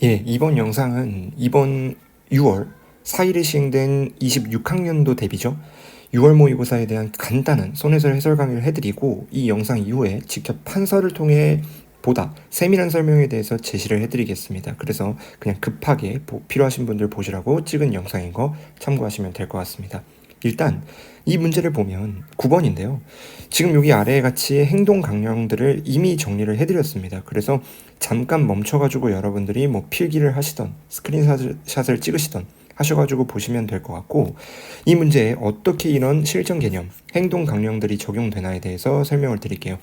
이번 영상은 이번 6월 4일에 시행된 26학년도 대비죠. 6월 모의고사에 대한 간단한 손해설 해설 강의를 해드리고, 이 영상 이후에 직접 판서를 통해 보다 세밀한 설명에 대해서 제시를 해드리겠습니다. 그래서 그냥 급하게 필요하신 분들 보시라고 찍은 영상인 거 참고하시면 될 것 같습니다. 일단 이 문제를 보면 9번인데요. 지금 여기 아래에 같이 행동 강령들을 이미 정리를 해드렸습니다. 그래서 잠깐 멈춰가지고 여러분들이 뭐 필기를 하시던 스크린샷을 찍으시던 하셔가지고 보시면 될 것 같고, 이 문제에 어떻게 이런 실전 개념, 행동 강령들이 적용되나에 대해서 설명을 드릴게요.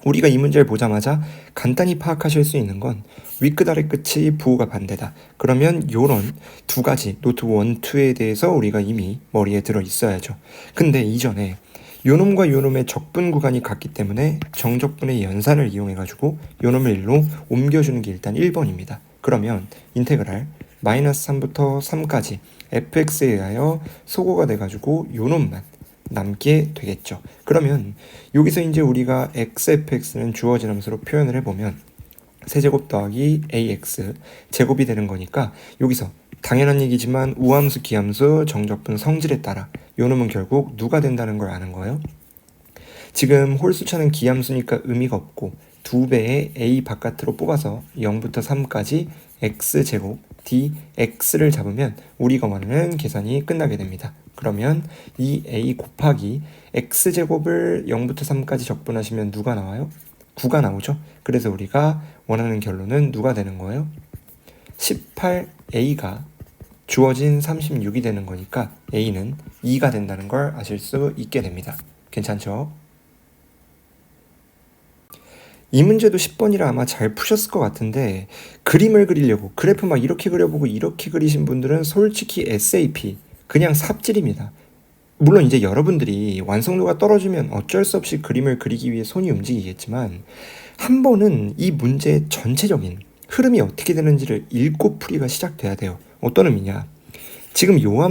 우리가 이 문제를 보자마자 간단히 파악하실 수 있는 건 윗끝 아래 끝이 부호가 반대다. 그러면 요런 두 가지 노트 1, 2에 대해서 우리가 이미 머리에 들어 있어야죠. 근데 이전에 요놈과 요놈의 적분 구간이 같기 때문에 정적분의 연산을 이용해가지고 요놈을 일로 옮겨주는 게 일단 1번입니다. 그러면 인테그랄 마이너스 3부터 3까지 fx에 의하여 소거가 돼가지고 요놈만 남게 되겠죠. 그러면 여기서 이제 우리가 xfx는 주어진 함수로 표현을 해보면 세제곱 더하기 ax 제곱이 되는 거니까, 여기서 당연한 얘기지만 우함수, 기함수, 정적분 성질에 따라 요놈은 결국 누가 된다는 걸 아는 거예요. 지금 홀수차는 기함수니까 의미가 없고 2배의 a 바깥으로 뽑아서 0부터 3까지 x제곱 dx를 잡으면 우리가 원하는 계산이 끝나게 됩니다. 그러면 이 a 곱하기 x제곱을 0부터 3까지 적분하시면 누가 나와요? 9가 나오죠. 그래서 우리가 원하는 결론은 누가 되는 거예요? 18a가 주어진 36이 되는 거니까 a는 2가 된다는 걸 아실 수 있게 됩니다. 괜찮죠? 이 문제도 10번이라 아마 잘 푸셨을 것 같은데, 그림을 그리려고 그래프 막 이렇게 그려보고 이렇게 그리신 분들은 솔직히 SAP 그냥 삽질입니다. 물론 이제 여러분들이 완성도가 떨어지면 어쩔 수 없이 그림을 그리기 위해 손이 움직이겠지만, 한 번은 이 문제의 전체적인 흐름이 어떻게 되는지를 읽고 풀이가 시작돼야 돼요. 어떤 의미냐? 지금 요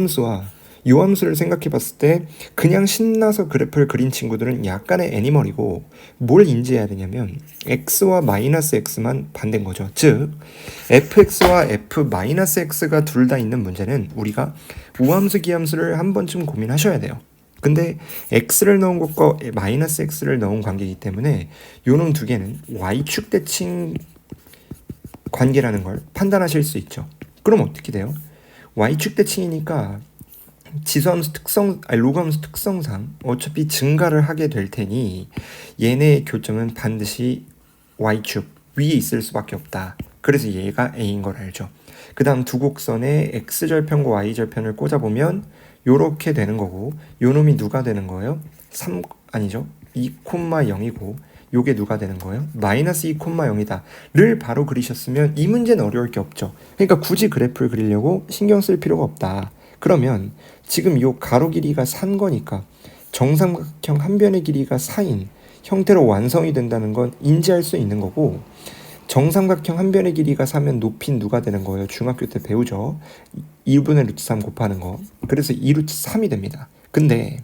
함수를 생각해 봤을 때 그냥 신나서 그래프를 그린 친구들은 약간의 애니멀이고, 뭘 인지해야 되냐면 x와 마이너스 x만 반대인 거죠. 즉 fx와 f-x가 둘 다 있는 문제는 우리가 우함수, 기함수를 한 번쯤 고민하셔야 돼요. 근데 x를 넣은 것과 마이너스 x를 넣은 관계이기 때문에 요놈 두 개는 y축 대칭 관계라는 걸 판단하실 수 있죠. 그럼 어떻게 돼요? y축 대칭이니까 지수함수 로그함수 특성상 어차피 증가를 하게 될 테니 얘네의 교점은 반드시 y축 위에 있을 수밖에 없다. 그래서 얘가 a인 걸 알죠. 그 다음 두 곡선에 x절편과 y절편을 꽂아보면 요렇게 되는 거고, 요놈이 누가 되는 거예요? 3 아니죠. 2,0이고 요게 누가 되는 거예요? 마이너스 2,0이다 를 바로 그리셨으면 이 문제는 어려울 게 없죠. 그러니까 굳이 그래프를 그리려고 신경 쓸 필요가 없다. 그러면 지금 요 가로 길이가 3 거니까 정삼각형 한 변의 길이가 4인 형태로 완성이 된다는 건 인지할 수 있는 거고, 정삼각형 한 변의 길이가 4면 높이는 누가 되는 거예요? 중학교 때 배우죠. 2분의 루트 3 곱하는 거. 그래서 2루트 3이 됩니다. 근데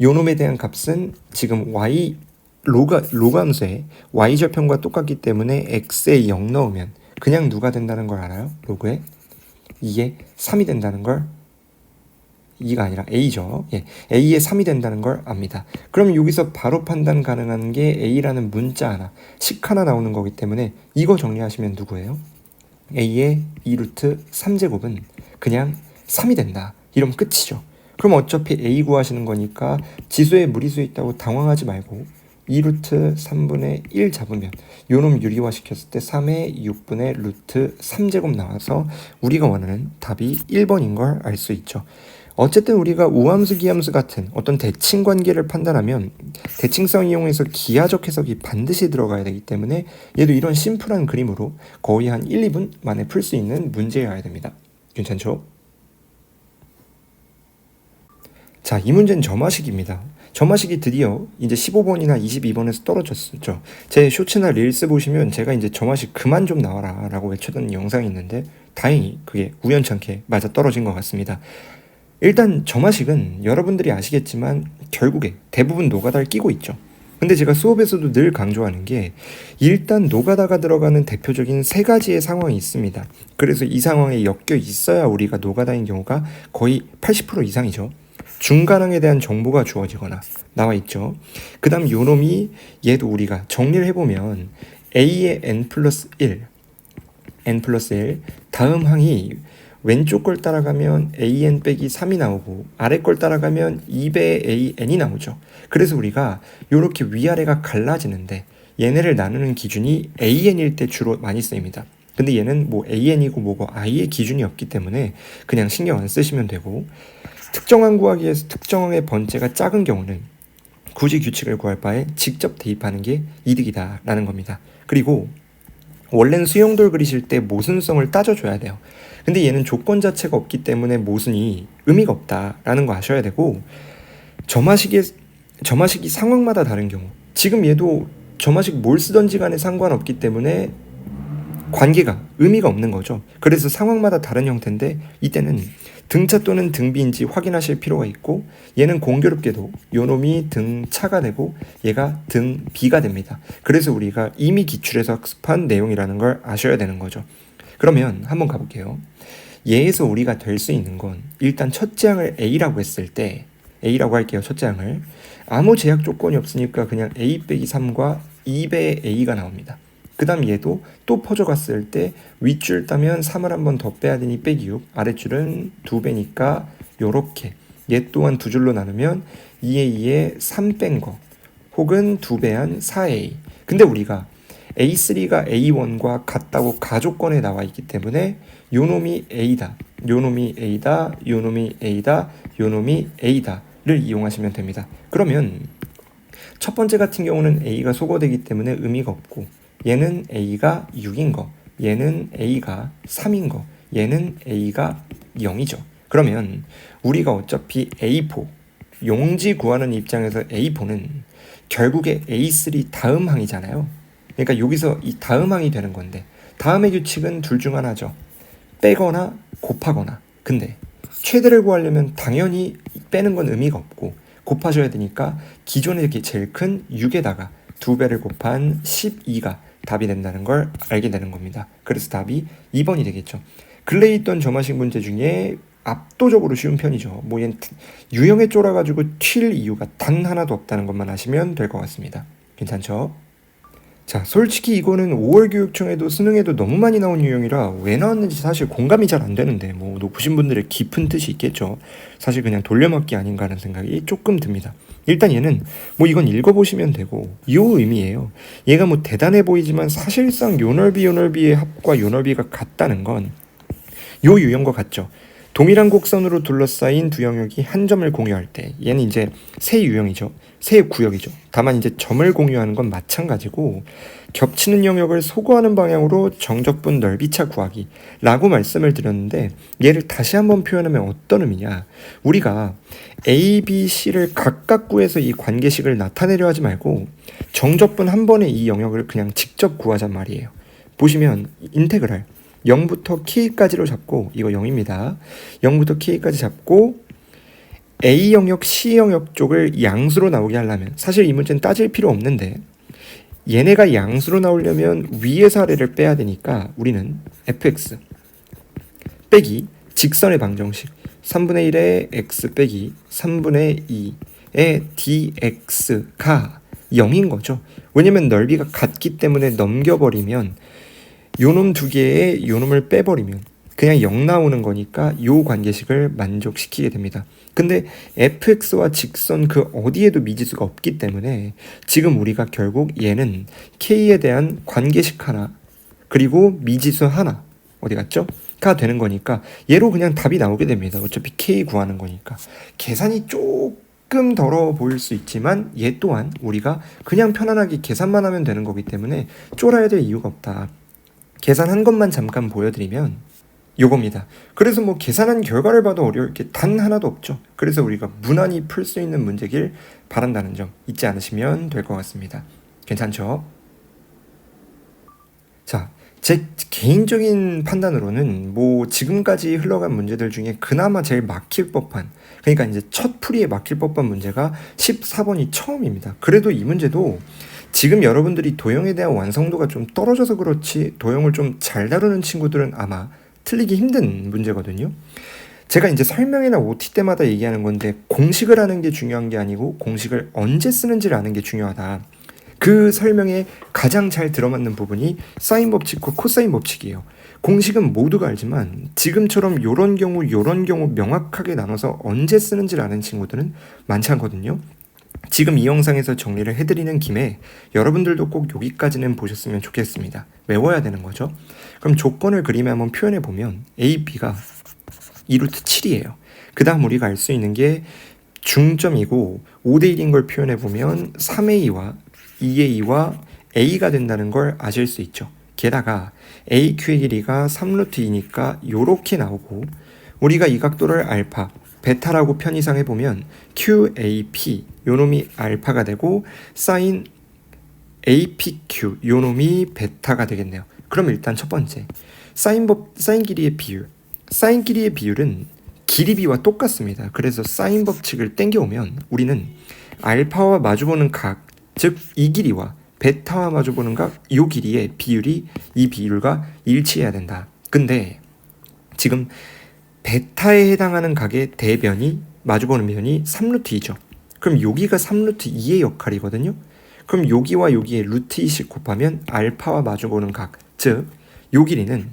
요놈에 대한 값은 지금 로그함수의 y절편과 똑같기 때문에 x에 0 넣으면 그냥 누가 된다는 걸 알아요? 로그에 2에 3이 된다는 걸, 2가 아니라 a죠. a에 3이 된다는 걸 압니다. 그럼 여기서 바로 판단 가능한 게 a라는 문자 하나, 식 하나 나오는 거기 때문에 이거 정리하시면 누구예요? a의 2루트 3제곱은 그냥 3이 된다. 이러면 끝이죠. 그럼 어차피 a 구하시는 거니까 지수에 무리수 있다고 당황하지 말고 2루트 3분의 1 잡으면 요놈 유리화 시켰을 때 3의 6분의 루트 3제곱 나와서 우리가 원하는 답이 1번인 걸 알 수 있죠. 어쨌든 우리가 우함수, 기함수 같은 어떤 대칭 관계를 판단하면 대칭성 이용해서 기하적 해석이 반드시 들어가야 되기 때문에 얘도 이런 심플한 그림으로 거의 한 1, 2분 만에 풀 수 있는 문제여야 됩니다. 괜찮죠? 자, 이 문제는 점화식입니다. 점화식이 드디어 이제 15번이나 22번에서 떨어졌었죠. 제 쇼츠나 릴스 보시면 제가 이제 점화식 그만 좀 나와라 라고 외쳤던 영상이 있는데, 다행히 그게 우연찮게 맞아 떨어진 것 같습니다. 일단 점화식은 여러분들이 아시겠지만 결국에 대부분 노가다를 끼고 있죠. 근데 제가 수업에서도 늘 강조하는 게 일단 노가다가 들어가는 대표적인 세 가지의 상황이 있습니다. 그래서 이 상황에 엮여 있어야 우리가 노가다인 경우가 거의 80% 이상이죠. 중간항에 대한 정보가 주어지거나 나와 있죠. 그 다음 요놈이 얘도 우리가 정리를 해보면 A의 n 플러스 1 다음 항이 왼쪽 걸 따라가면 an 빼기 3이 나오고 아래 걸 따라가면 2배의 an이 나오죠. 그래서 우리가 이렇게 위아래가 갈라지는데 얘네를 나누는 기준이 an일 때 주로 많이 쓰입니다. 근데 얘는 뭐 an이고 뭐고 i의 기준이 없기 때문에 그냥 신경 안 쓰시면 되고, 특정항 구하기 위해서 특정항의 번째가 작은 경우는 굳이 규칙을 구할 바에 직접 대입하는 게 이득이다 라는 겁니다. 그리고 원래는 수용돌 그리실 때 모순성을 따져줘야 돼요. 근데 얘는 조건 자체가 없기 때문에 모순이 의미가 없다라는 거 아셔야 되고, 점화식이 상황마다 다른 경우, 지금 얘도 점화식 뭘 쓰던지 간에 상관없기 때문에 관계가 의미가 없는 거죠. 그래서 상황마다 다른 형태인데 이때는 등차 또는 등비인지 확인하실 필요가 있고, 얘는 공교롭게도 요놈이 등차가 되고 얘가 등비가 됩니다. 그래서 우리가 이미 기출에서 학습한 내용이라는 걸 아셔야 되는 거죠. 그러면 한번 가볼게요. 얘에서 우리가 될 수 있는 건 일단 첫째 항을 A라고 했을 때, A라고 할게요. 첫째 항을 아무 제약 조건이 없으니까 그냥 A 빼기 3과 2배의 A가 나옵니다. 그 다음 얘도 또 퍼져갔을 때 윗줄 따면 3을 한 번 더 빼야 되니 빼기 6, 아랫줄은 2배니까 요렇게 얘 또한 두 줄로 나누면 2에 2에 3 뺀 거, 혹은 2배한 4A. 근데 우리가 A3가 A1과 같다고 가조건에 나와 있기 때문에 요놈이 A다, 요놈이 A다, 요놈이 A다, 요놈이 A다를 이용하시면 됩니다. 그러면 첫 번째 같은 경우는 A가 소거되기 때문에 의미가 없고, 얘는 A가 6인 거, 얘는 A가 3인 거, 얘는 A가 0이죠. 그러면 우리가 어차피 A4, 용지 구하는 입장에서 A4는 결국에 A3 다음 항이잖아요. 그러니까 여기서 이 다음 항이 되는 건데, 다음의 규칙은 둘 중 하나죠. 빼거나 곱하거나. 근데 최대를 구하려면 당연히 빼는 건 의미가 없고 곱하셔야 되니까 기존에 이렇게 제일 큰 6에다가 2배를 곱한 12가 답이 된다는 걸 알게 되는 겁니다. 그래서 답이 2번이 되겠죠. 근래에 있던 점화식 문제 중에 압도적으로 쉬운 편이죠. 뭐 얘는 유형에 쫄아가지고 튈 이유가 단 하나도 없다는 것만 아시면 될 것 같습니다. 괜찮죠? 자, 솔직히 이거는 5월 교육청에도 수능에도 너무 많이 나온 유형이라 왜 나왔는지 사실 공감이 잘 안 되는데, 뭐 높으신 분들의 깊은 뜻이 있겠죠. 사실 그냥 돌려막기 아닌가 하는 생각이 조금 듭니다. 일단 얘는 뭐 이건 읽어보시면 되고, 요 의미예요. 얘가 뭐 대단해 보이지만 사실상 요 넓이의 합과 요 넓이가 같다는 건 요 유형과 같죠. 동일한 곡선으로 둘러싸인 두 영역이 한 점을 공유할 때, 얘는 이제 세 유형이죠. 세 구역이죠. 다만 이제 점을 공유하는 건 마찬가지고, 겹치는 영역을 소거하는 방향으로 정적분 넓이차 구하기 라고 말씀을 드렸는데, 얘를 다시 한번 표현하면 어떤 의미냐, 우리가 A, B, C를 각각 구해서 이 관계식을 나타내려 하지 말고 정적분 한 번에 이 영역을 그냥 직접 구하잔 말이에요. 보시면 인테그랄 0부터 K까지로 잡고, 이거 0입니다. 0부터 K까지 잡고 A 영역, C 영역 쪽을 양수로 나오게 하려면, 사실 이 문제는 따질 필요 없는데 얘네가 양수로 나오려면 위에서 아래를 빼야 되니까 우리는 fx 빼기 직선의 방정식 3분의 1의 x 빼기 3분의 2의 dx가 0인 거죠. 왜냐면 넓이가 같기 때문에 넘겨버리면 요놈 두 개에 요놈을 빼버리면 그냥 0 나오는 거니까 요 관계식을 만족시키게 됩니다. 근데 fx와 직선 그 어디에도 미지수가 없기 때문에 지금 우리가 결국 얘는 k에 대한 관계식 하나 그리고 미지수 하나 어디 갔죠? 가 되는 거니까 얘로 그냥 답이 나오게 됩니다. 어차피 k 구하는 거니까. 계산이 조금 더러워 보일 수 있지만 얘 또한 우리가 그냥 편안하게 계산만 하면 되는 거기 때문에 쫄아야 될 이유가 없다. 계산한 것만 잠깐 보여드리면 요겁니다. 그래서 뭐 계산한 결과를 봐도 어려울 게 단 하나도 없죠. 그래서 우리가 무난히 풀 수 있는 문제길 바란다는 점 잊지 않으시면 될 것 같습니다. 괜찮죠? 자, 제 개인적인 판단으로는 뭐 지금까지 흘러간 문제들 중에 그나마 제일 막힐 법한, 그러니까 이제 첫 풀이에 막힐 법한 문제가 14번이 처음입니다. 그래도 이 문제도 지금 여러분들이 도형에 대한 완성도가 좀 떨어져서 그렇지 도형을 좀 잘 다루는 친구들은 아마 틀리기 힘든 문제거든요. 제가 이제 설명이나 OT 때마다 얘기하는 건데, 공식을 아는 게 중요한 게 아니고 공식을 언제 쓰는지를 아는 게 중요하다. 그 설명에 가장 잘 들어맞는 부분이 사인 법칙과 코사인 법칙이에요. 공식은 모두가 알지만 지금처럼 요런 경우 명확하게 나눠서 언제 쓰는지를 아는 친구들은 많지 않거든요. 지금 이 영상에서 정리를 해드리는 김에 여러분들도 꼭 여기까지는 보셨으면 좋겠습니다. 외워야 되는 거죠. 그럼 조건을 그림에 한번 표현해 보면 A, B가 2루트 7이에요. 그 다음 우리가 알 수 있는 게 중점이고 5대1인 걸 표현해 보면 3A와 2A와 A가 된다는 걸 아실 수 있죠. 게다가 AQ의 길이가 3루트 2니까 요렇게 나오고, 우리가 이 각도를 알파, 베타라고 편의상 해보면 QAP 요놈이 알파가 되고 사인 APQ 요놈이 베타가 되겠네요. 그럼 일단 첫 번째 사인 길이의 비율. 사인 길이의 비율은 길이비와 똑같습니다. 그래서 사인 법칙을 땡겨오면 우리는 알파와 마주보는 각, 즉 이 길이와 베타와 마주보는 각, 이 길이의 비율이 이 비율과 일치해야 된다. 근데 지금 베타에 해당하는 각의 대변이 마주보는 면이 3루트 2죠. 그럼 여기가 3루트 2의 역할이거든요. 그럼 여기와 여기에 루트 2씩 곱하면 알파와 마주보는 각, 즉 이 길이는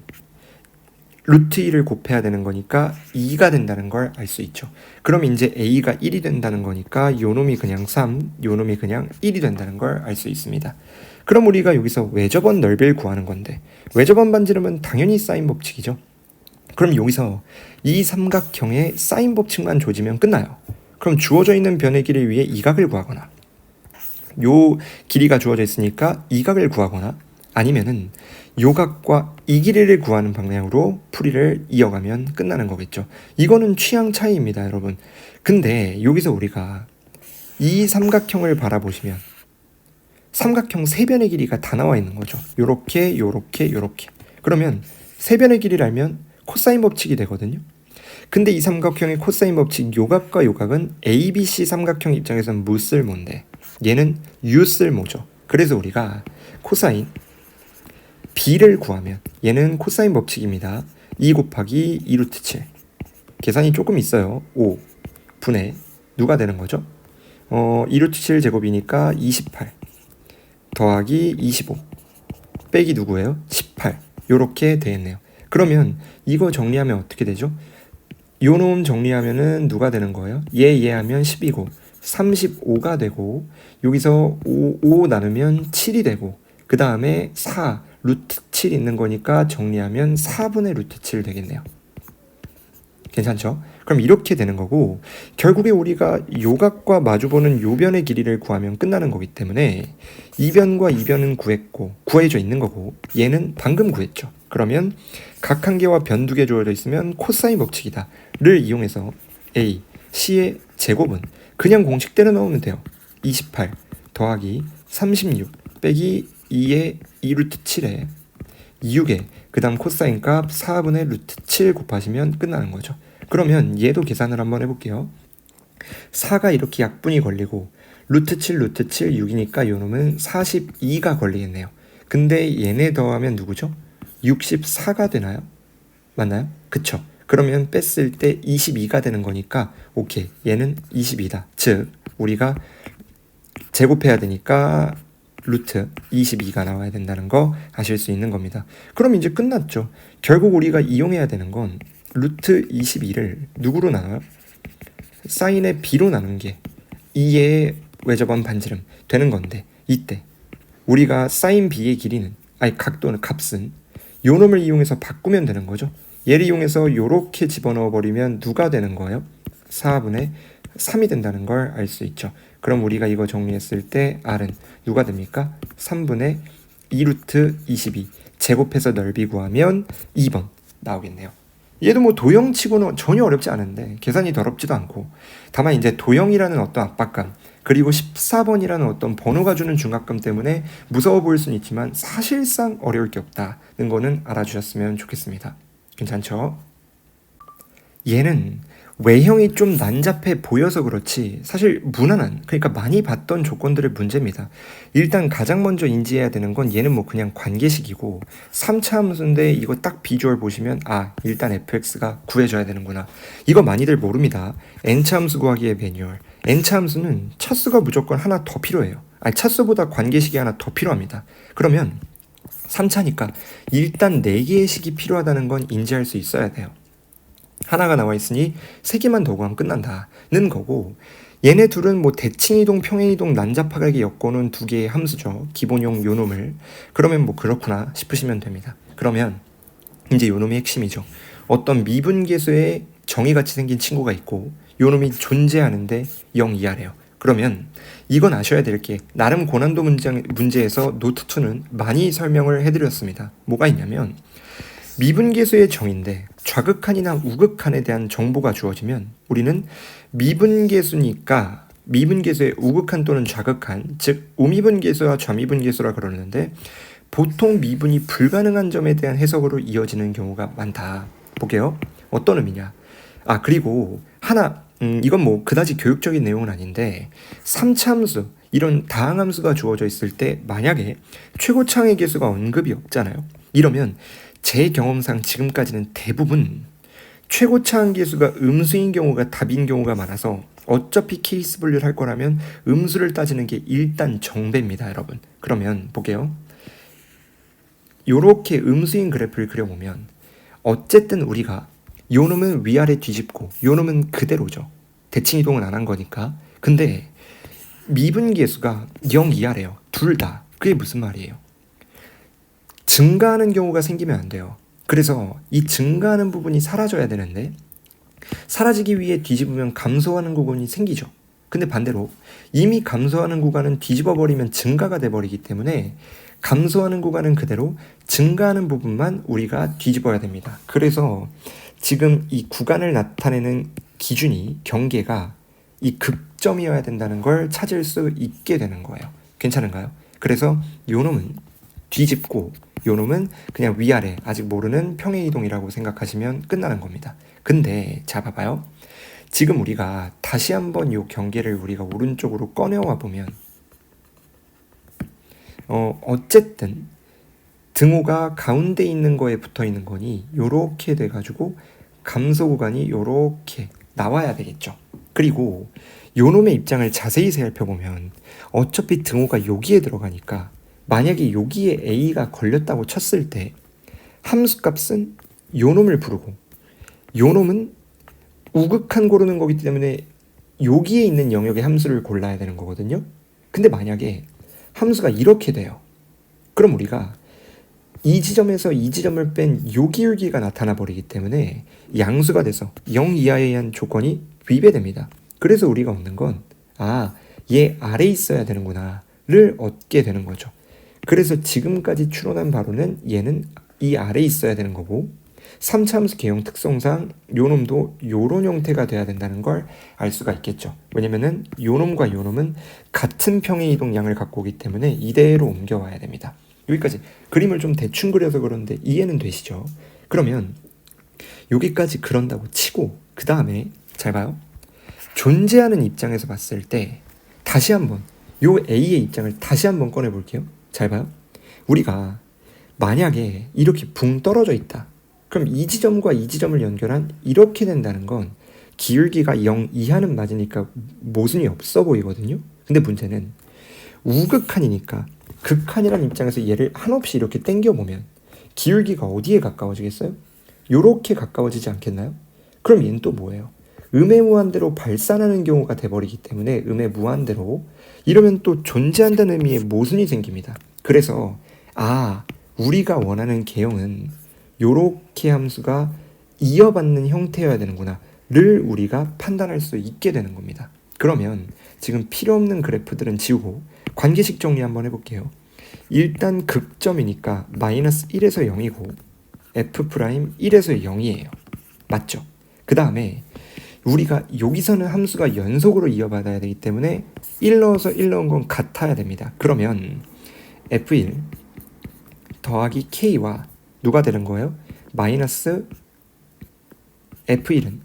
루트 2를 곱해야 되는 거니까 2가 된다는 걸 알 수 있죠. 그럼 이제 A가 1이 된다는 거니까 요놈이 그냥 3, 요놈이 그냥 1이 된다는 걸 알 수 있습니다. 그럼 우리가 여기서 외접원 넓이를 구하는 건데, 외접원 반지름은 당연히 사인 법칙이죠. 그럼 여기서 이 삼각형의 사인 법칙만 조지면 끝나요. 그럼 주어져 있는 변의 길을 위해 이 각을 구하거나, 요 길이가 주어져 있으니까 이 각을 구하거나, 아니면은 요 각과 이 길이를 구하는 방향으로 풀이를 이어가면 끝나는 거겠죠. 이거는 취향 차이입니다, 여러분. 근데 여기서 우리가 이 삼각형을 바라보시면 삼각형 세 변의 길이가 다 나와 있는 거죠. 요렇게 요렇게 요렇게. 그러면 세 변의 길이를 알면 코사인 법칙이 되거든요. 근데 이 삼각형의 코사인 법칙 요각과 요각은 ABC 삼각형 입장에서는 무쓸모인데 얘는 유쓸모죠. 그래서 우리가 코사인 B를 구하면 얘는 코사인 법칙입니다. 2 곱하기 2루트 7. 계산이 조금 있어요. 5 분의 누가 되는 거죠? 2루트 7 제곱이니까 28 더하기 25 빼기 누구예요? 18. 요렇게 되겠네요. 그러면 이거 정리하면 어떻게 되죠? 요 놈 정리하면은 누가 되는 거예요? 얘 하면 10이고 35가 되고, 여기서 5 나누면 7이 되고, 그 다음에 4 루트 7 있는 거니까 정리하면 4분의 루트 7 되겠네요. 괜찮죠? 그럼 이렇게 되는 거고, 결국에 우리가 요각과 마주보는 요 변의 길이를 구하면 끝나는 거기 때문에 이 변과 이 변은 구해져 있는 거고, 얘는 방금 구했죠. 그러면 각 한 개와 변 두 개 주어져 있으면 코사인 법칙이다 를 이용해서 A, C의 제곱은 그냥 공식대로 넣으면 돼요. 28 더하기 36 빼기 2의 2루트 7에 6에 그 다음 코사인 값 4분의 루트 7 곱하시면 끝나는 거죠. 그러면 얘도 계산을 한번 해볼게요. 4가 이렇게 약분이 걸리고 루트 7 6이니까 요놈은 42가 걸리겠네요. 근데 얘네 더하면 누구죠? 64가 되나요? 맞나요? 그쵸? 그러면 뺐을 때 22가 되는 거니까 오케이, 얘는 22다. 즉 우리가 제곱해야 되니까 루트 22가 나와야 된다는 거 아실 수 있는 겁니다. 그럼 이제 끝났죠. 결국 우리가 이용해야 되는 건 루트 22를 누구로 나눠요? 사인의 B로 나눈 게 2의 외접원 반지름 되는 건데, 이때 우리가 사인 B의 길이는, 각도는, 값은 요 놈을 이용해서 바꾸면 되는 거죠. 얘를 이용해서 요렇게 집어넣어 버리면 누가 되는 거예요? 4분의 3이 된다는 걸 알 수 있죠. 그럼 우리가 이거 정리했을 때 R은 누가 됩니까? 3분의 2루트 22 제곱해서 넓이 구하면 2번 나오겠네요. 얘도 뭐 도형치고는 전혀 어렵지 않은데 계산이 더럽지도 않고, 다만 이제 도형이라는 어떤 압박감, 그리고 14번이라는 어떤 번호가 주는 중압감 때문에 무서워 보일 수는 있지만 사실상 어려울 게 없다는 거는 알아주셨으면 좋겠습니다. 괜찮죠? 얘는 외형이 좀 난잡해 보여서 그렇지 사실 무난한, 그러니까 많이 봤던 조건들의 문제입니다. 일단 가장 먼저 인지해야 되는 건 얘는 뭐 그냥 관계식이고 3차 함수인데 이거 딱 비주얼 보시면 일단 fx가 구해줘야 되는구나. 이거 많이들 모릅니다. n차 함수 구하기의 매뉴얼. n차 함수는 차수가 무조건 하나 더 필요해요. 차수보다 관계식이 하나 더 필요합니다. 그러면 3차니까 일단 4개의 식이 필요하다는 건 인지할 수 있어야 돼요. 하나가 나와 있으니 3개만 더 구하면 끝난다는 거고, 얘네 둘은 뭐 대칭이동, 평행이동, 난잡하게 엮어놓은 2개의 함수죠. 기본용 요놈을. 그러면 뭐 그렇구나 싶으시면 됩니다. 그러면 이제 요놈이 핵심이죠. 어떤 미분계수에 정의같이 생긴 친구가 있고 요놈이 존재하는데 0 이하래요. 그러면 이건 아셔야 될 게, 나름 고난도 문제에서 노트2는 많이 설명을 해드렸습니다. 뭐가 있냐면 미분계수의 정의인데 좌극한이나 우극한에 대한 정보가 주어지면 우리는 미분계수니까 미분계수의 우극한 또는 좌극한, 즉 우미분계수와 좌미분계수라 그러는데 보통 미분이 불가능한 점에 대한 해석으로 이어지는 경우가 많다. 볼게요. 어떤 의미냐. 그리고 하나, 이건 뭐 그다지 교육적인 내용은 아닌데 3차 함수, 이런 다항함수가 주어져 있을 때 만약에 최고차항의 계수가 언급이 없잖아요. 이러면 제 경험상 지금까지는 대부분 최고차항 계수가 음수인 경우가 답인 경우가 많아서 어차피 케이스 분류를 할 거라면 음수를 따지는 게 일단 정배입니다, 여러분. 그러면 볼게요. 요렇게 음수인 그래프를 그려보면 어쨌든 우리가 요놈은 위아래 뒤집고 요놈은 그대로죠. 대칭 이동은 안 한 거니까. 근데 미분계수가 0 이하래요. 둘 다. 그게 무슨 말이에요? 증가하는 경우가 생기면 안 돼요. 그래서 이 증가하는 부분이 사라져야 되는데 사라지기 위해 뒤집으면 감소하는 구간이 생기죠. 근데 반대로 이미 감소하는 구간은 뒤집어버리면 증가가 돼버리기 때문에 감소하는 구간은 그대로, 증가하는 부분만 우리가 뒤집어야 됩니다. 그래서 지금 이 구간을 나타내는 기준이, 경계가 이 극점이어야 된다는 걸 찾을 수 있게 되는 거예요. 괜찮은가요? 그래서 요놈은 뒤집고 요놈은 그냥 위아래 아직 모르는 평행이동이라고 생각하시면 끝나는 겁니다. 근데 자 봐봐요. 지금 우리가 다시 한번 요 경계를 우리가 오른쪽으로 꺼내와 보면 어쨌든 등호가 가운데 있는 거에 붙어 있는 거니 요렇게 돼가지고 감소 구간이 요렇게 나와야 되겠죠. 그리고 요놈의 입장을 자세히 살펴보면 어차피 등호가 여기에 들어가니까 만약에 여기에 A가 걸렸다고 쳤을 때 함수값은 요놈을 부르고 요놈은 우극한 고르는 거기 때문에 여기에 있는 영역의 함수를 골라야 되는 거거든요. 근데 만약에 함수가 이렇게 돼요. 그럼 우리가 이 지점에서 이 지점을 뺀 요 기울기가 나타나 버리기 때문에 양수가 돼서 0 이하에 의한 조건이 위배됩니다. 그래서 우리가 얻는 건 얘 아래에 있어야 되는구나 를 얻게 되는 거죠. 그래서 지금까지 추론한 바로는 얘는 이 아래에 있어야 되는 거고 3차 함수 개형 특성상 요놈도 요런 형태가 돼야 된다는 걸 알 수가 있겠죠. 왜냐면은 요놈과 요놈은 같은 평행이동 양을 갖고 오기 때문에 이대로 옮겨와야 됩니다. 여기까지 그림을 좀 대충 그려서 그런데 이해는 되시죠? 그러면 여기까지 그런다고 치고 그 다음에 잘 봐요. 존재하는 입장에서 봤을 때 다시 한번 요 A의 입장을 다시 한번 꺼내 볼게요. 잘 봐요. 우리가 만약에 이렇게 붕 떨어져 있다. 그럼 이 지점과 이 지점을 연결한 이렇게 된다는 건 기울기가 0 이하는 맞으니까 모순이 없어 보이거든요. 근데 문제는 우극한이니까 극한이라는 입장에서 얘를 한없이 이렇게 당겨보면 기울기가 어디에 가까워지겠어요? 요렇게 가까워지지 않겠나요? 그럼 얘는 또 뭐예요? 음의 무한대로 발산하는 경우가 돼버리기 때문에 음의 무한대로 이러면 또 존재한다는 의미의 모순이 생깁니다. 그래서 우리가 원하는 개형은 요렇게 함수가 이어받는 형태여야 되는구나 를 우리가 판단할 수 있게 되는 겁니다. 그러면 지금 필요 없는 그래프들은 지우고 관계식 정리 한번 해볼게요. 일단 극점이니까 마이너스 1에서 0이고 f' 1에서 0이에요. 맞죠? 그 다음에 우리가 여기서는 함수가 연속으로 이어받아야 되기 때문에 1 넣어서 1 넣은 건 같아야 됩니다. 그러면 F1 더하기 K와 누가 되는 거예요? 마이너스 F1은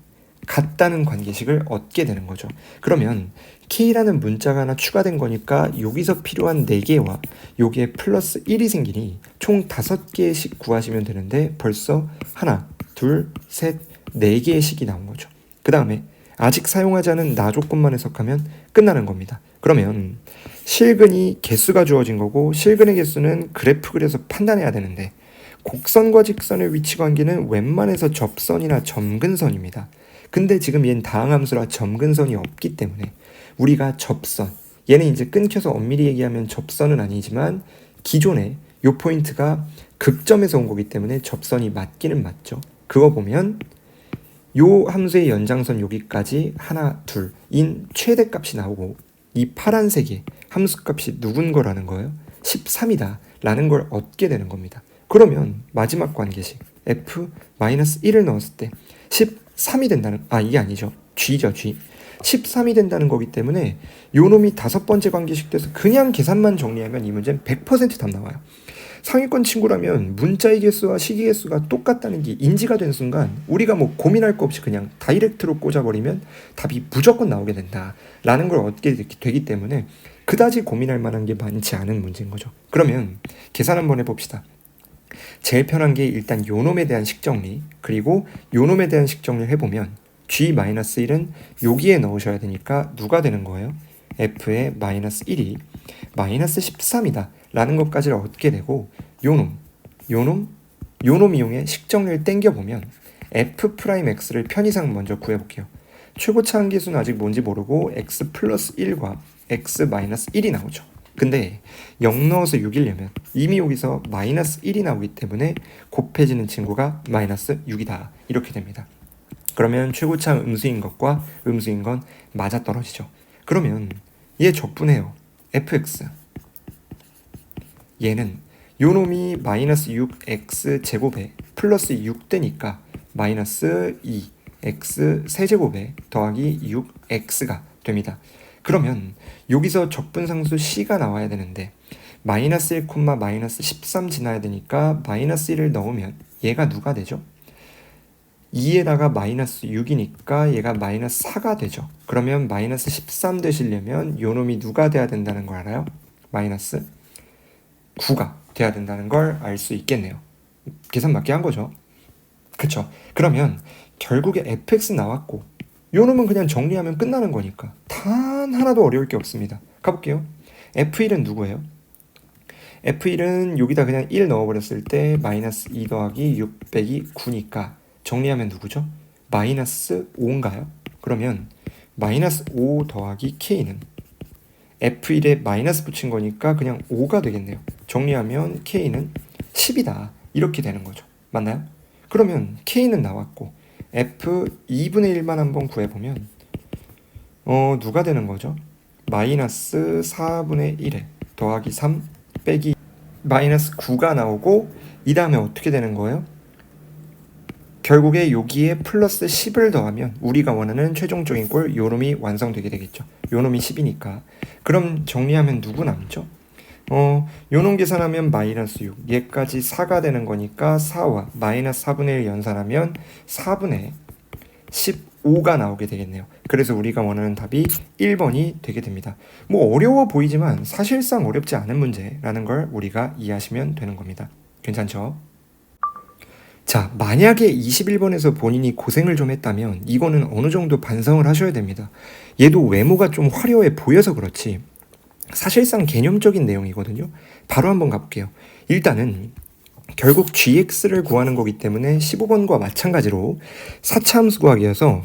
같다는 관계식을 얻게 되는 거죠. 그러면 K라는 문자가 하나 추가된 거니까 여기서 필요한 4개와 여기에 플러스 1이 생기니 총 5개의 식 구하시면 되는데 벌써 하나, 둘, 셋, 4개의 식이 나온 거죠. 그 다음에 아직 사용하지 않은 나 조건만 해석하면 끝나는 겁니다. 그러면 실근이 개수가 주어진 거고 실근의 개수는 그래프 그려서 판단해야 되는데 곡선과 직선의 위치 관계는 웬만해서 접선이나 점근선입니다. 근데 지금 얘는 다항함수라 점근선이 없기 때문에 우리가 접선, 얘는 이제 끊겨서 엄밀히 얘기하면 접선은 아니지만 기존에 요 포인트가 극점에서 온 거기 때문에 접선이 맞기는 맞죠. 그거 보면 요 함수의 연장선 여기까지 하나, 둘인 최대값이 나오고 이 파란색의 함수값이 누군 거라는 거예요? 13이다 라는 걸 얻게 되는 겁니다. 그러면 마지막 관계식 F-1을 넣었을 때 13이 된다는, 이게 아니죠. G죠, G. 13이 된다는 거기 때문에 요 놈이 5번째 관계식 돼서 그냥 계산만 정리하면 이 문제는 100% 답 나와요. 상위권 친구라면 문자의 개수와 식의 개수가 똑같다는 게 인지가 된 순간 우리가 뭐 고민할 거 없이 그냥 다이렉트로 꽂아버리면 답이 무조건 나오게 된다라는 걸 얻게 되기 때문에 그다지 고민할 만한 게 많지 않은 문제인 거죠. 그러면 계산 한번 해봅시다. 제일 편한 게 일단 요놈에 대한 식정리, 그리고 요놈에 대한 식정리를 해보면 G-1은 여기에 넣으셔야 되니까 누가 되는 거예요? F의 마이너스 1이 마이너스 13이다 라는 것까지를 얻게 되고 요놈 이용해 식정리를 땡겨보면 F'X를 편의상 먼저 구해볼게요. 최고차 한계수는 아직 뭔지 모르고 X 플러스 1과 X 마이너스 1이 나오죠. 근데 0 넣어서 6이려면 이미 여기서 마이너스 1이 나오기 때문에 곱해지는 친구가 마이너스 6이다 이렇게 됩니다. 그러면 최고차 음수인 것과 음수인 건 맞아떨어지죠. 그러면 얘 적분해요. fx 얘는 요놈이 마이너스 6x 제곱에 플러스 6 되니까 마이너스 2x 세제곱에 더하기 6x가 됩니다. 그러면 여기서 적분상수 c가 나와야 되는데 마이너스 1, 마이너스 13 지나야 되니까 마이너스 1을 넣으면 얘가 누가 되죠? 2에다가 마이너스 6이니까 얘가 마이너스 4가 되죠. 그러면 마이너스 13 되시려면 요놈이 누가 돼야 된다는 걸 알아요? 마이너스 9가 돼야 된다는 걸 알 수 있겠네요. 계산 맞게 한 거죠. 그쵸? 그러면 결국에 fx 나왔고 요놈은 그냥 정리하면 끝나는 거니까 단 하나도 어려울 게 없습니다. 가볼게요. f1은 누구예요? f1은 여기다 그냥 1 넣어버렸을 때 마이너스 2 더하기 6 빼기 9니까 정리하면 누구죠? 마이너스 5인가요? 그러면 마이너스 5 더하기 k는 f1에 마이너스 붙인 거니까 그냥 5가 되겠네요. 정리하면 k는 10이다 이렇게 되는 거죠. 맞나요? 그러면 k는 나왔고 f 2분의 1만 한번 구해보면 누가 되는 거죠? 마이너스 4분의 1에 더하기 3 빼기 마이너스 9가 나오고 이 다음에 어떻게 되는 거예요? 결국에 여기에 플러스 10을 더하면 우리가 원하는 최종적인 꼴 요놈이 완성되게 되겠죠. 요놈이 10이니까. 그럼 정리하면 누구 남죠? 요놈 계산하면 마이너스 6, 얘까지 4가 되는 거니까 4와 마이너스 4분의 1 연산하면 4분의 15가 나오게 되겠네요. 그래서 우리가 원하는 답이 1번이 되게 됩니다. 뭐 어려워 보이지만 사실상 어렵지 않은 문제라는 걸 우리가 이해하시면 되는 겁니다. 괜찮죠? 자, 만약에 21번에서 본인이 고생을 좀 했다면 이거는 어느 정도 반성을 하셔야 됩니다. 얘도 외모가 좀 화려해 보여서 그렇지 사실상 개념적인 내용이거든요. 바로 한번 가볼게요. 일단은 결국 gx를 구하는 거기 때문에 15번과 마찬가지로 4차 함수 구하기여서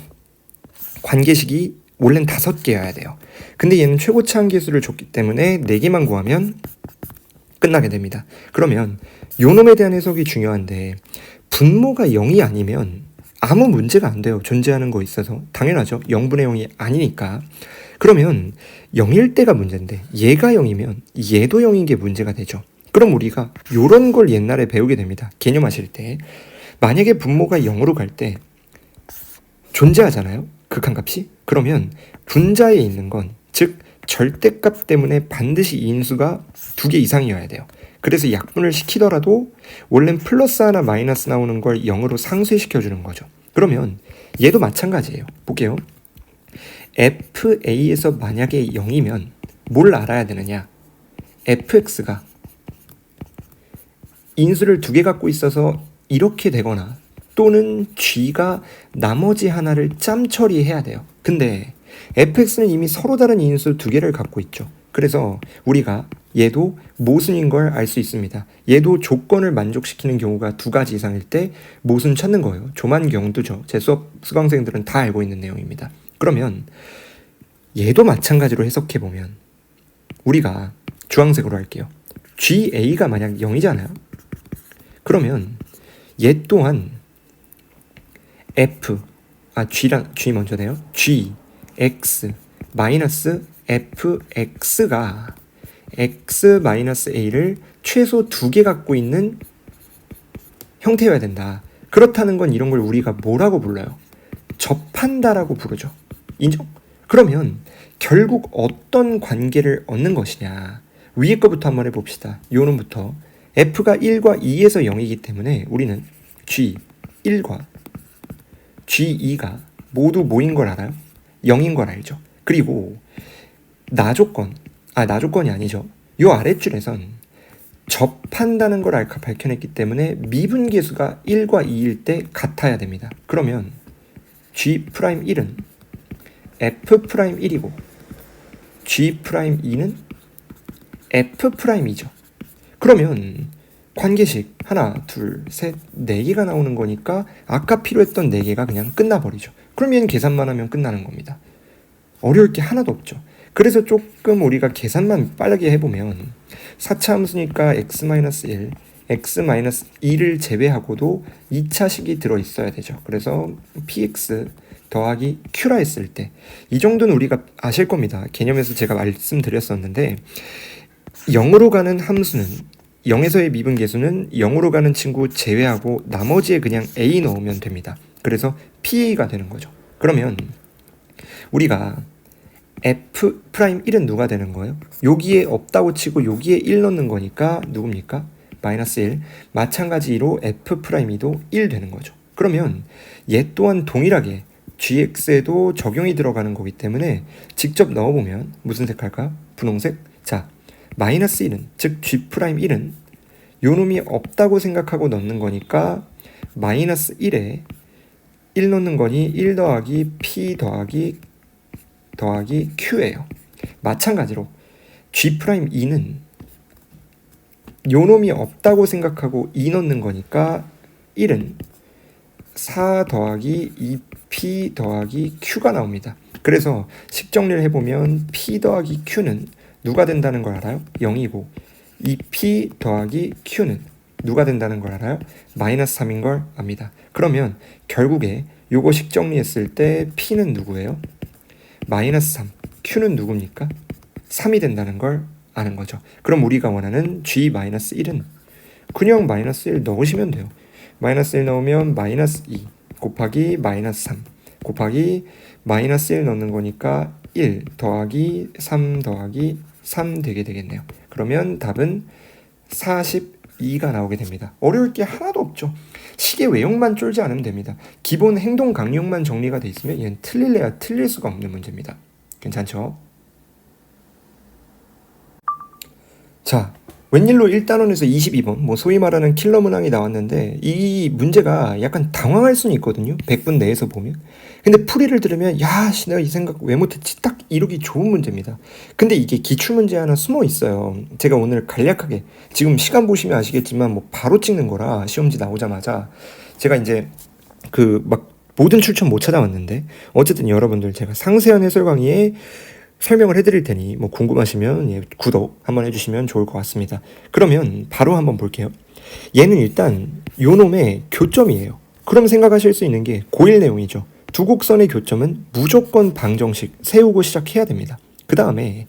관계식이 원래는 5개여야 돼요. 근데 얘는 최고차 한계수를 줬기 때문에 4개만 구하면 끝나게 됩니다. 그러면 요놈에 대한 해석이 중요한데 분모가 0이 아니면 아무 문제가 안 돼요. 존재하는 거 있어서. 당연하죠. 0분의 0이 아니니까. 그러면 0일 때가 문제인데 얘가 0이면 얘도 0인 게 문제가 되죠. 그럼 우리가 이런 걸 옛날에 배우게 됩니다. 개념하실 때. 만약에 분모가 0으로 갈 때 존재하잖아요. 극한값이? 그러면 분자에 있는 건, 즉 절대값 때문에 반드시 이 인수가 2개 이상이어야 돼요. 그래서 약분을 시키더라도 원래는 플러스 하나 마이너스 나오는 걸 0으로 상쇄시켜주는 거죠. 그러면 얘도 마찬가지예요. 볼게요. FA에서 만약에 0이면 뭘 알아야 되느냐? fx가 인수를 2개 갖고 있어서 이렇게 되거나 또는 g가 나머지 하나를 짬 처리해야 돼요. 근데 fx는 이미 서로 다른 인수 2개를 갖고 있죠. 그래서 우리가 얘도 모순인 걸 알 수 있습니다. 얘도 조건을 만족시키는 경우가 2가지 이상일 때 모순 찾는 거예요. 조만경두죠. 제 수업 수강생들은 다 알고 있는 내용입니다. 그러면 얘도 마찬가지로 해석해보면 우리가 주황색으로 할게요. GA가 만약 0이잖아요. 그러면 얘 또한 G 먼저네요. G, X, 마이너스 fx가 x-a를 최소 2개 갖고 있는 형태여야 된다. 그렇다는 건 이런 걸 우리가 뭐라고 불러요? 접한다라고 부르죠. 인정? 그러면 결국 어떤 관계를 얻는 것이냐? 위에 거부터 한번 해봅시다. 요놈부터 f가 1과 2에서 0이기 때문에 우리는 g1과 g2가 모두 뭐인 걸 알아요? 0인 걸 알죠. 그리고 나조건이 아니죠. 요 아랫줄에선 접한다는 걸 밝혀냈기 때문에 미분계수가 1과 2일 때 같아야 됩니다. 그러면 G'1은 F'1이고 G'2는 F'이죠. 그러면 관계식 하나, 둘, 셋, 4개가 나오는 거니까 아까 필요했던 4개가 그냥 끝나버리죠. 그럼 얘는 계산만 하면 끝나는 겁니다. 어려울 게 하나도 없죠. 그래서 조금 우리가 계산만 빠르게 해보면 4차 함수니까 x-1, x-2를 제외하고도 2차식이 들어있어야 되죠. 그래서 px 더하기 q라 했을 때 이 정도는 우리가 아실 겁니다. 개념에서 제가 말씀드렸었는데 0으로 가는 함수는 0에서의 미분계수는 0으로 가는 친구 제외하고 나머지에 그냥 a 넣으면 됩니다. 그래서 pa가 되는 거죠. 그러면 우리가 f'1은 누가 되는 거예요? 여기에 없다고 치고 여기에 1 넣는 거니까 누굽니까? 마이너스 1. 마찬가지로 f'2도 1 되는 거죠. 그러면 얘 또한 동일하게 gx에도 적용이 들어가는 거기 때문에 직접 넣어보면 무슨 색 할까? 분홍색? 자, 마이너스 1은 즉 g'1은 요 놈이 없다고 생각하고 넣는 거니까 마이너스 1에 1 넣는 거니 1 더하기 p 더하기 q예요. 마찬가지로 G'2는 요 놈이 없다고 생각하고 2 넣는 거니까 1은 4 더하기 2p 더하기 q가 나옵니다. 그래서 식정리를 해보면 p 더하기 q는 누가 된다는 걸 알아요? 0이고 2p 더하기 q는 누가 된다는 걸 알아요? 마이너스 3인 걸 압니다. 그러면 결국에 요거 식정리했을 때 p는 누구예요? 마이너스 3, q는 누굽니까? 3이 된다는 걸 아는 거죠. 그럼 우리가 원하는 g-1은 그냥 마이너스 1 넣으시면 돼요. 마이너스 1 넣으면 마이너스 2 곱하기 마이너스 3 곱하기 마이너스 1 넣는 거니까 1 더하기 3 더하기 3 되겠네요. 그러면 답은 42가 나오게 됩니다. 어려울 게 하나도 없죠. 식의 외형만 쫄지 않으면 됩니다. 기본 행동 강령만 정리가 돼 있으면 얘는 틀릴래야 틀릴 수가 없는 문제입니다. 괜찮죠? 자, 웬일로 1단원에서 22번 소위 말하는 킬러 문항이 나왔는데 이 문제가 약간 당황할 수는 있거든요. 100분 내에서 보면. 근데 풀이를 들으면 내가 이 생각 왜 못했지? 딱 이러기 좋은 문제입니다. 근데 이게 기출문제 하나 숨어 있어요. 제가 오늘 간략하게 지금 시간 보시면 아시겠지만 바로 찍는 거라 시험지 나오자마자 제가 이제 모든 출처 못 찾아왔는데 어쨌든 여러분들 제가 상세한 해설 강의에 설명을 해드릴 테니 궁금하시면 구독 한번 해주시면 좋을 것 같습니다. 그러면 바로 한번 볼게요. 얘는 일단 요놈의 교점이에요. 그럼 생각하실 수 있는 게 고1 내용이죠. 두 곡선의 교점은 무조건 방정식 세우고 시작해야 됩니다. 그 다음에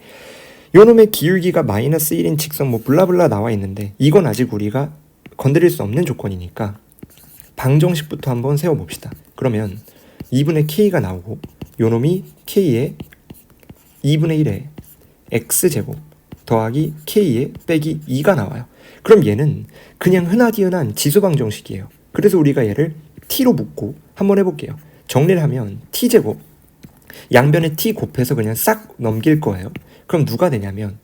요놈의 기울기가 마이너스 1인 직선 블라블라 나와 있는데 이건 아직 우리가 건드릴 수 없는 조건이니까 방정식부터 한번 세워봅시다. 그러면 2분의 k가 나오고 요놈이 k의 2분의 1의 x제곱 더하기 k의 빼기 2가 나와요. 그럼 얘는 그냥 흔하디흔한 지수방정식이에요. 그래서 우리가 얘를 t로 묶고 한번 해볼게요. 정리를 하면 t제곱 양변에 t 곱해서 그냥 싹 넘길 거예요. 그럼 누가 되냐면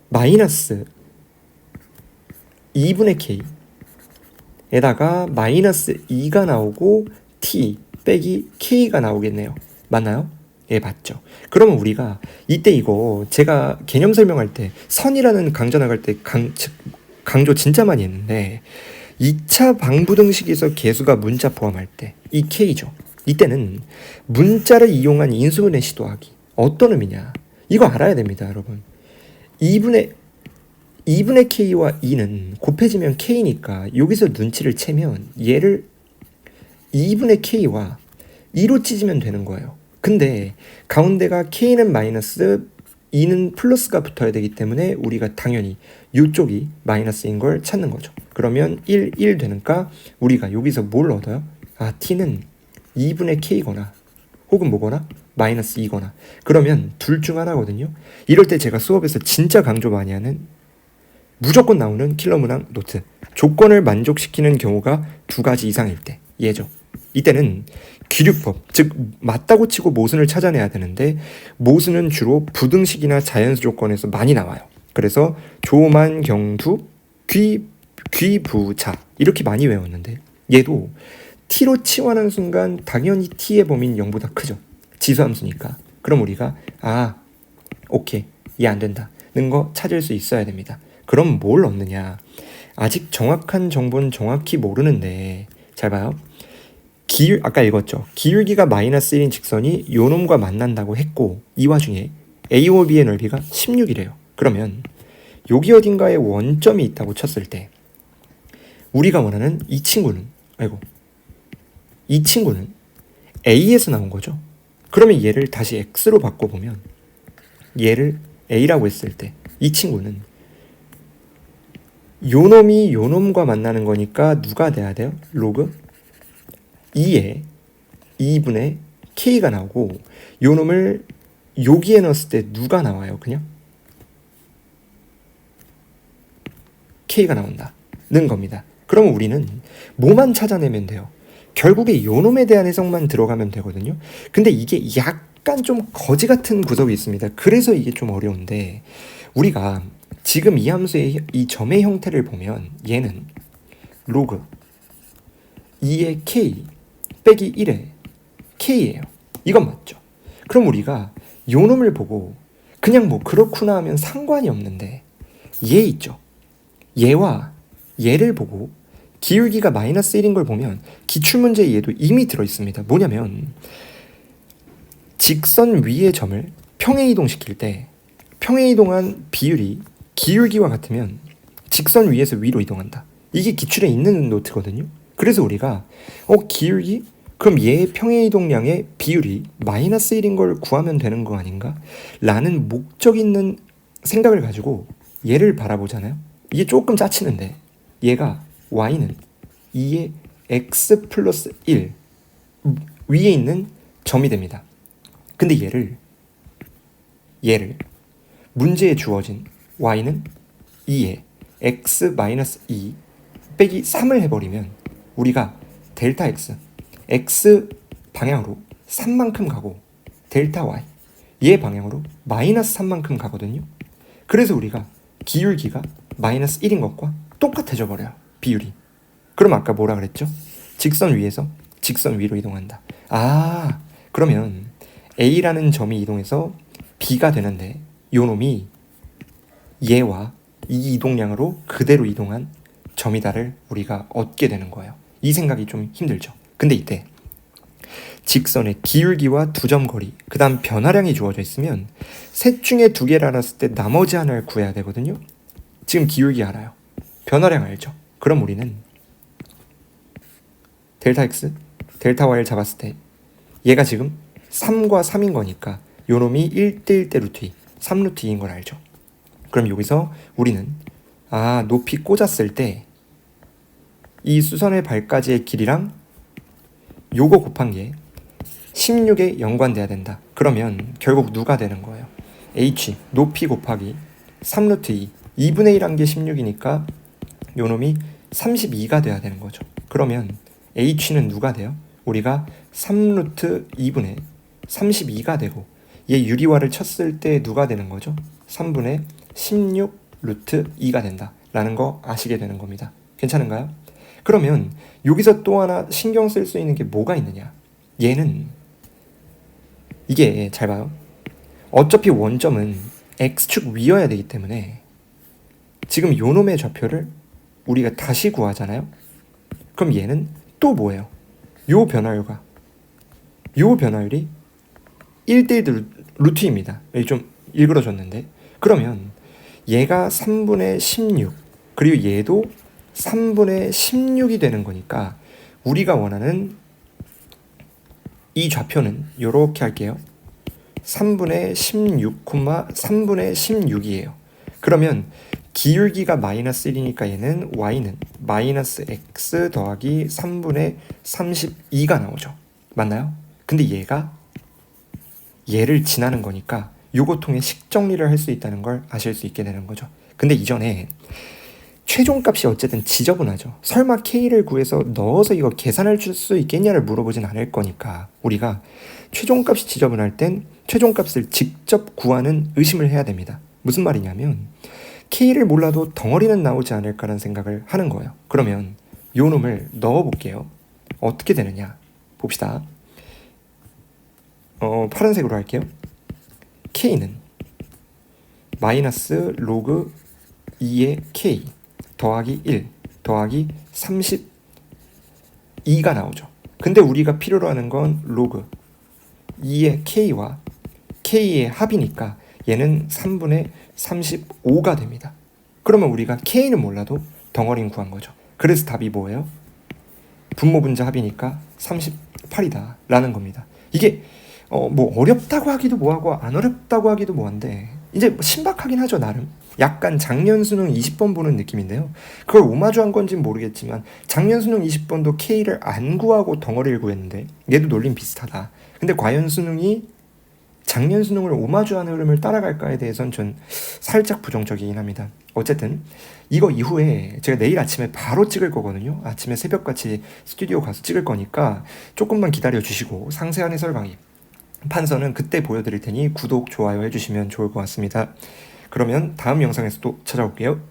마이너스 2분의 k 에다가 마이너스 2가 나오고 t 빼기 k가 나오겠네요. 맞나요? 예, 맞죠. 그러면 우리가 이때 이거 제가 개념 설명할 때 선이라는 강좌 나갈 때 강조 진짜 많이 했는데 2차 방부등식에서 개수가 문자 포함할 때 이 k죠. 이때는 문자를 이용한 인수분해 시도하기. 어떤 의미냐? 이거 알아야 됩니다, 여러분. 2분의 k와 2는 곱해지면 k니까 여기서 눈치를 채면 얘를 2분의 k와 2로 찢으면 되는 거예요. 근데 가운데가 k는 마이너스 2는 플러스가 붙어야 되기 때문에 우리가 당연히 이쪽이 마이너스인 걸 찾는 거죠. 그러면 1 되니까 우리가 여기서 뭘 얻어요? 아, t는 2분의 k거나 혹은 뭐거나 마이너스 2거나 그러면 둘 중 하나거든요. 이럴 때 제가 수업에서 진짜 강조 많이 하는 무조건 나오는 킬러 문항 노트. 조건을 만족시키는 경우가 2가지 이상일 때 얘죠. 이때는 귀류법, 즉 맞다고 치고 모순을 찾아내야 되는데 모순은 주로 부등식이나 자연수 조건에서 많이 나와요. 그래서 조만, 경두, 귀부자 이렇게 많이 외웠는데 얘도 t로 치환하는 순간 당연히 t의 범위는 0보다 크죠. 지수함수니까. 그럼 우리가 오케이, 얘 안 된다는 거 찾을 수 있어야 됩니다. 그럼 뭘 얻느냐? 아직 정확한 정보는 정확히 모르는데 잘 봐요. 아까 읽었죠. 기울기가 마이너스 1인 직선이 요놈과 만난다고 했고 이 와중에 A와 B의 넓이가 16이래요. 그러면 여기 어딘가에 원점이 있다고 쳤을 때 우리가 원하는 이 친구는 A에서 나온 거죠. 그러면 얘를 다시 X로 바꿔보면 얘를 A라고 했을 때 이 친구는 요놈이 요놈과 만나는 거니까 누가 돼야 돼요? 로그 2에 2분의 k가 나오고 요놈을 여기에 넣었을 때 누가 나와요? 그냥 k가 나온다는 겁니다. 그러면 우리는 뭐만 찾아내면 돼요? 결국에 요놈에 대한 해석만 들어가면 되거든요. 근데 이게 약간 좀 거지 같은 구석이 있습니다. 그래서 이게 좀 어려운데 우리가 지금 이 함수의 이 점의 형태를 보면 얘는 로그 2의 k 빼기 1의 k예요. 이건 맞죠? 그럼 우리가 요놈을 보고 그냥 뭐 그렇구나 하면 상관이 없는데 얘 있죠? 얘와 얘를 보고 기울기가 마이너스 1인 걸 보면 기출문제에 얘도 이미 들어있습니다. 뭐냐면 직선 위의 점을 평행이동시킬 때 평행이동한 비율이 기울기와 같으면 직선 위에서 위로 이동한다. 이게 기출에 있는 노트거든요. 그래서 우리가 기울기? 그럼 얘의 평행이동량의 비율이 마이너스 1인 걸 구하면 되는 거 아닌가? 라는 목적 있는 생각을 가지고 얘를 바라보잖아요. 이게 조금 짜치는데 얘가 y는 2의 x 플러스 1 위에 있는 점이 됩니다. 근데 얘를 문제에 주어진 y는 2의 x 마이너스 2 빼기 3을 해버리면 우리가 델타 x 방향으로 3만큼 가고 델타 y 얘 방향으로 마이너스 3만큼 가거든요. 그래서 우리가 기울기가 마이너스 1인 것과 똑같아져 버려요. 비율이. 그럼 아까 뭐라 그랬죠? 직선 위에서 직선 위로 이동한다. 그러면 A라는 점이 이동해서 B가 되는데 요 놈이 얘와 이 이동량으로 그대로 이동한 점이다를 우리가 얻게 되는 거예요. 이 생각이 좀 힘들죠. 근데 이때 직선의 기울기와 두 점 거리, 그 다음 변화량이 주어져 있으면 셋 중에 두 개를 알았을 때 나머지 하나를 구해야 되거든요. 지금 기울기 알아요. 변화량 알죠? 그럼 우리는 델타 x, 델타 y를 잡았을 때 얘가 지금 3과 3인 거니까 요 놈이 1대 1대 루트 2, 3 루트 2인 걸 알죠? 그럼 여기서 우리는 높이 꽂았을 때 이 수선의 발까지의 길이랑 요거 곱한 게 16에 연관돼야 된다. 그러면 결국 누가 되는 거예요? h 높이 곱하기 3루트 2 2분의 1 한 게 16이니까 요 놈이 32가 돼야 되는 거죠. 그러면 h는 누가 돼요? 우리가 3루트 2분의 32가 되고 얘 유리화를 쳤을 때 누가 되는 거죠? 3분의 16 루트 2가 된다 라는 거 아시게 되는 겁니다. 괜찮은가요? 그러면 여기서 또 하나 신경 쓸 수 있는 게 뭐가 있느냐, 얘는 이게 잘 봐요. 어차피 원점은 x축 위여야 되기 때문에 지금 요 놈의 좌표를 우리가 다시 구하잖아요. 그럼 얘는 또 뭐예요? 요 변화율이 1대1 루트입니다. 여기 좀 일그러졌는데, 그러면 얘가 3분의 16 그리고 얘도 3분의 16이 되는 거니까 우리가 원하는 이 좌표는 요렇게 할게요. 3분의 16, 3분의 16이에요. 그러면 기울기가 마이너스 1이니까 얘는 y는 마이너스 x 더하기 3분의 32가 나오죠. 맞나요? 근데 얘를 지나는 거니까 요거 통해 식정리를 할 수 있다는 걸 아실 수 있게 되는 거죠. 근데 이전에 최종값이 어쨌든 지저분하죠. 설마 k를 구해서 넣어서 이거 계산할 수 있겠냐를 물어보진 않을 거니까 우리가 최종값이 지저분할 땐 최종값을 직접 구하는 의심을 해야 됩니다. 무슨 말이냐면 k를 몰라도 덩어리는 나오지 않을까라는 생각을 하는 거예요. 그러면 요 놈을 넣어볼게요. 어떻게 되느냐 봅시다. 파란색으로 할게요. k는 마이너스 로그 2의 k 더하기 1 더하기 32가 나오죠. 근데 우리가 필요로 하는 건 로그 2의 k와 k의 합이니까 얘는 3분의 35가 됩니다. 그러면 우리가 k는 몰라도 덩어리는 구한 거죠. 그래서 답이 뭐예요? 분모분자 합이니까 38이다 라는 겁니다. 이게 뭐 어렵다고 하기도 뭐하고 안 어렵다고 하기도 뭐한데 이제 신박하긴 하죠. 나름 약간 작년 수능 20번 보는 느낌인데요. 그걸 오마주한 건지는 모르겠지만 작년 수능 20번도 K를 안 구하고 덩어리를 구했는데 얘도 논리는 비슷하다. 근데 과연 수능이 작년 수능을 오마주하는 흐름을 따라갈까에 대해서는 전 살짝 부정적이긴 합니다. 어쨌든 이거 이후에 제가 내일 아침에 바로 찍을 거거든요. 아침에 새벽같이 스튜디오 가서 찍을 거니까 조금만 기다려 주시고 상세한 해설 강의 판서는 그때 보여드릴 테니 구독, 좋아요 해주시면 좋을 것 같습니다. 그러면 다음 영상에서 또 찾아올게요.